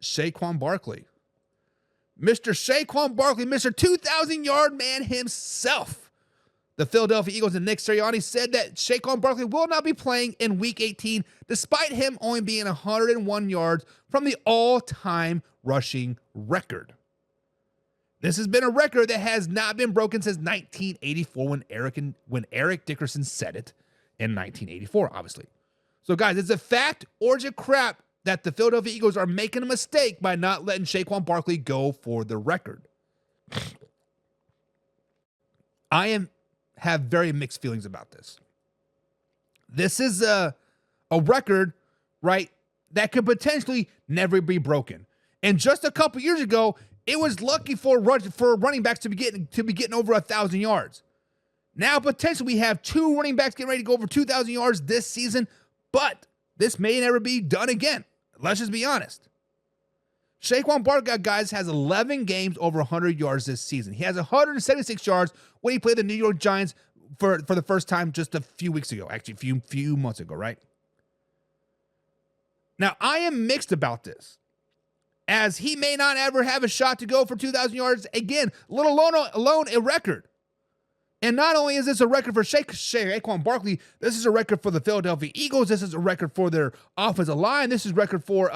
Saquon Barkley. Mr. Saquon Barkley, Mr. 2,000-yard man himself. The Philadelphia Eagles and Nick Sirianni said that Saquon Barkley will not be playing in Week 18, despite him only being 101 yards from the all-time rushing record. This has been a record that has not been broken since 1984 when Eric Dickerson set it in 1984, obviously. So, guys, is it fact or is it crap that the Philadelphia Eagles are making a mistake by not letting Saquon Barkley go for the record? I have very mixed feelings about this. This is a record, right, that could potentially never be broken. And just a couple years ago, it was lucky for running backs to be getting over 1,000 yards. Now, potentially, we have two running backs getting ready to go over 2,000 yards this season, but this may never be done again. Let's just be honest. Saquon Barkley, guys, has 11 games over 100 yards this season. He has 176 yards when he played the New York Giants for the first time just a few weeks ago. Actually, a few months ago, right? Now, I am mixed about this, as he may not ever have a shot to go for 2,000 yards again, let alone a record. And not only is this a record for Saquon Barkley, this is a record for the Philadelphia Eagles. This is a record for their offensive line. This is a record for,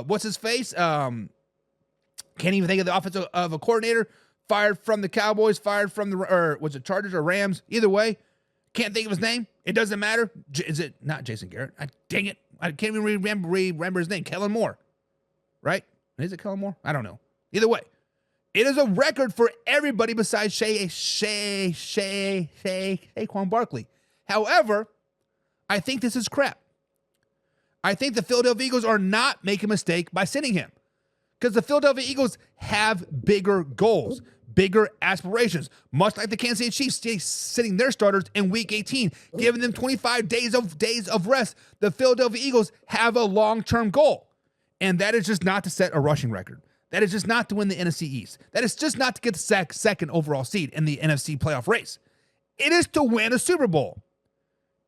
what's his face? Can't even think of the offensive of a coordinator. Fired from the Cowboys, fired from was it Chargers or Rams? Either way, can't think of his name. It doesn't matter. Is it not Jason Garrett? Dang it. I can't even remember his name. Kellen Moore, right? Is it Kellen Moore? I don't know. Either way, it is a record for everybody besides Saquon Barkley. However, I think this is crap. I think the Philadelphia Eagles are not making a mistake by sitting him, because the Philadelphia Eagles have bigger goals, bigger aspirations, much like the Kansas City Chiefs sitting their starters in Week 18, giving them 25 days of rest. The Philadelphia Eagles have a long-term goal, and that is just not to set a rushing record. That is just not to win the NFC East. That is just not to get the second overall seed in the NFC playoff race. It is to win a Super Bowl.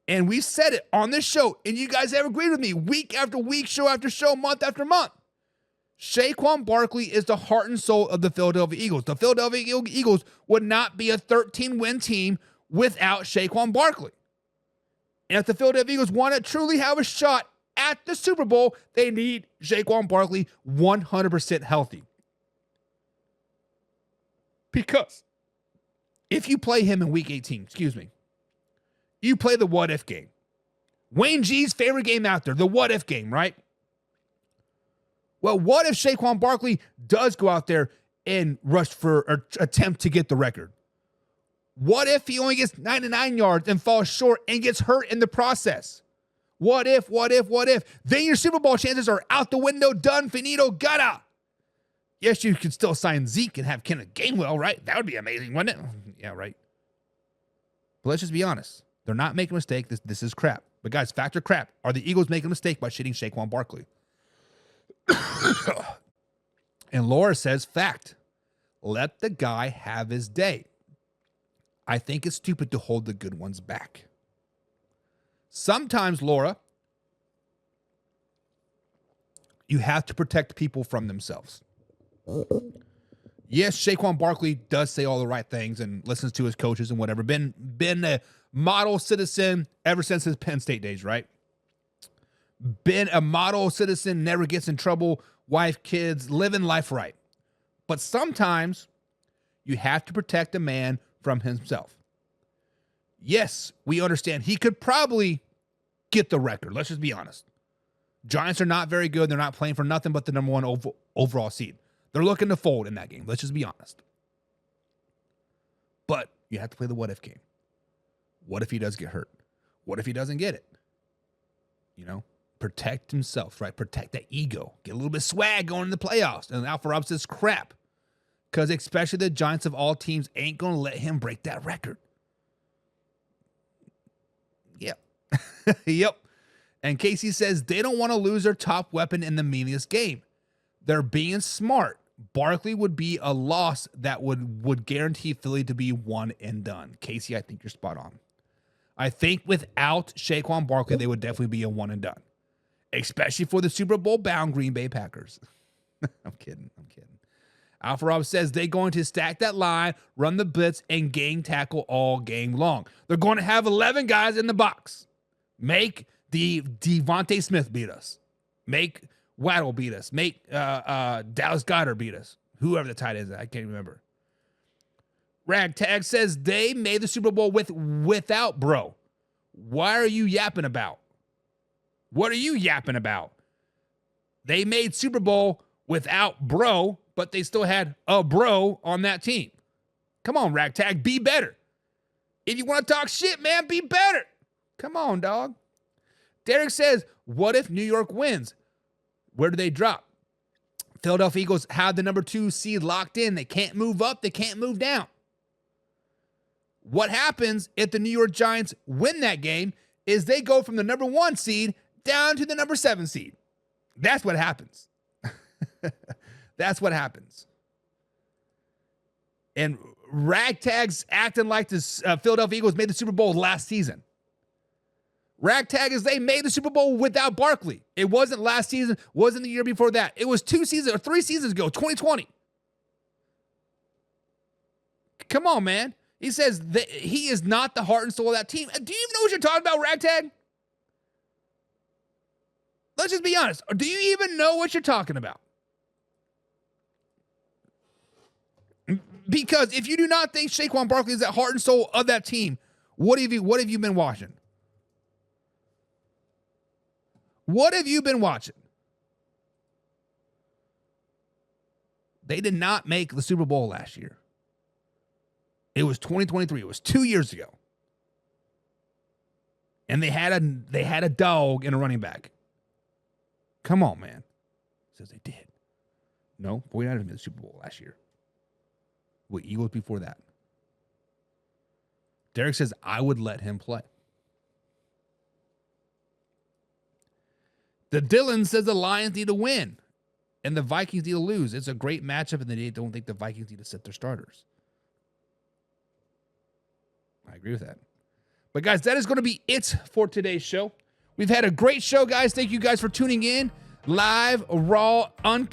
And we said it on this show, and you guys have agreed with me week after week, show after show, month after month. Saquon Barkley is the heart and soul of the Philadelphia Eagles. The Philadelphia Eagles would not be a 13-win team without Saquon Barkley. And if the Philadelphia Eagles want to truly have a shot at the Super Bowl, they need Saquon Barkley 100% healthy. Because if you play him in Week 18, you play the what-if game. Wayne G's favorite game out there, the what-if game, right? Well, what if Saquon Barkley does go out there and rush for or attempt to get the record? What if he only gets 99 yards and falls short and gets hurt in the process? What if? Then your Super Bowl chances are out the window, done, finito, gutta. Yes, you can still sign Zeke and have Kenneth Gainwell, right? That would be amazing, wouldn't it? Yeah, right. But let's just be honest. They're not making a mistake. This is crap. But guys, fact or crap, are the Eagles making a mistake by shitting Saquon Barkley? And Laura says, fact. Let the guy have his day. I think it's stupid to hold the good ones back. Sometimes, Laura, you have to protect people from themselves. Yes, Saquon Barkley does say all the right things and listens to his coaches and whatever. Been a model citizen ever since his Penn State days, right? Been a model citizen, never gets in trouble, wife, kids, living life right. But sometimes you have to protect a man from himself. Yes, we understand he could probably get the record. Let's just be honest. Giants are not very good. They're not playing for nothing but the number one overall seed. They're looking to fold in that game. Let's just be honest. But you have to play the what-if game. What if he does get hurt? What if he doesn't get it? Protect himself, right? Protect that ego. Get a little bit of swag going in the playoffs. And Alpha Rob says crap. Because especially the Giants of all teams ain't going to let him break that record. Yep. Yep. And Casey says they don't want to lose their top weapon in the meaningless game. They're being smart. Barkley would be a loss that would guarantee Philly to be one and done. Casey, I think you're spot on. I think without Saquon Barkley, they would definitely be a one and done. Especially for the Super Bowl bound Green Bay Packers. I'm kidding. Alpha Rob says they're going to stack that line, run the blitz, and gang tackle all game long. They're going to have 11 guys in the box. Make the Devontae Smith beat us. Make Waddle beat us. Make Dallas Goedert beat us. Whoever the tight end is, I can't remember. Ragtag says they made the Super Bowl without Bro. Why are you yapping about? What are you yapping about? They made Super Bowl without Bro, but they still had a Bro on that team. Come on, Ragtag, be better. If you want to talk shit, man, be better. Come on, dog. Derek says, what if New York wins? Where do they drop? Philadelphia Eagles have the number 2 seed locked in. They can't move up. They can't move down. What happens if the New York Giants win that game is they go from the number 1 seed down to the number 7 seed. That's what happens. That's what happens. And Ragtag's acting like the Philadelphia Eagles made the Super Bowl last season. Ragtag is they made the Super Bowl without Barkley. It wasn't last season, wasn't the year before that. It was 2 seasons or 3 seasons ago, 2020. Come on, man. He says that he is not the heart and soul of that team. Do you even know what you're talking about, Ragtag? Let's just be honest. Do you even know what you're talking about? Because if you do not think Saquon Barkley is the heart and soul of that team, what have you been watching? What have you been watching? They did not make the Super Bowl last year. It was 2023. It was 2 years ago. And they had a dog and a running back. Come on, man. Says they did. No, 49ers made the Super Bowl last year. With Eagles before that. Derek says, I would let him play. The Dylan says the Lions need to win and the Vikings need to lose. It's a great matchup, and they don't think the Vikings need to sit their starters. I agree with that. But, guys, that is going to be it for today's show. We've had a great show, guys. Thank you guys for tuning in. Live, raw, uncut.